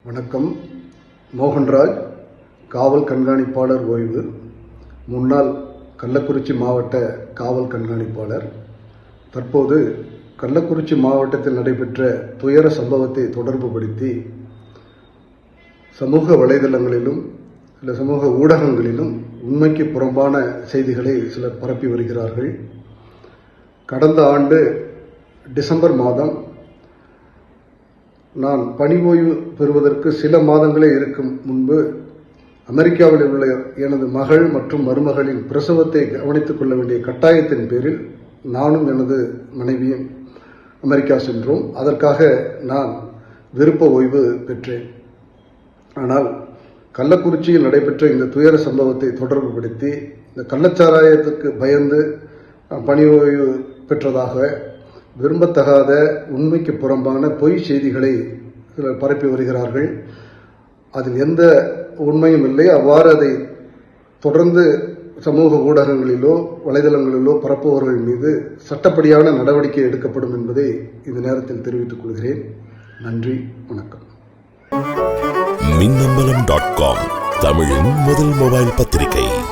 வணக்கம். மோகன்ராஜ், காவல் கண்காணிப்பாளர் ஓய்வு, முன்னாள் கள்ளக்குறிச்சி மாவட்ட காவல் கண்காணிப்பாளர். தற்போது கள்ளக்குறிச்சி மாவட்டத்தில் நடைபெற்ற துயர சம்பவத்தை தொடர்புபடுத்தி சமூக வலைதளங்களிலும் இல்லை சமூக ஊடகங்களிலும் உண்மைக்கு புறம்பான செய்திகளை சிலர் பரப்பி வருகிறார்கள். கடந்த ஆண்டு டிசம்பர் மாதம் நான் பணி ஓய்வு பெறுவதற்கு சில மாதங்களே இருக்கும் முன்பு அமெரிக்காவில் உள்ள எனது மகள் மற்றும் மருமகளின் பிரசவத்தை கவனித்துக் கொள்ள வேண்டிய கட்டாயத்தின் பேரில் நானும் எனது மனைவியும் அமெரிக்கா சென்றோம். அதற்காக நான் விருப்ப ஓய்வு பெற்றேன். ஆனால் கள்ளக்குறிச்சியில் நடைபெற்ற இந்த துயர சம்பவத்தை தொடர்புபடுத்தி இந்த கள்ளச்சாராயத்திற்கு பயந்து பணி ஓய்வு பெற்றதாக விரும்பத்தகாத உண்மைக்கு புறம்பான பொய் செய்திகளை சிலர் பரப்பி வருகிறார்கள். அதில் எந்த உண்மையும் இல்லை. அவ்வாறு அதை தொடர்ந்து சமூக ஊடகங்களிலோ வலைதளங்களிலோ பரப்புபவர்கள் மீது சட்டப்படியான நடவடிக்கை எடுக்கப்படும் என்பதை இந்த நேரத்தில் தெரிவித்துக் கொள்கிறேன். நன்றி, வணக்கம். மின்னம்பலம்.com தமிழின் முதல் மொபைல் பத்திரிகை.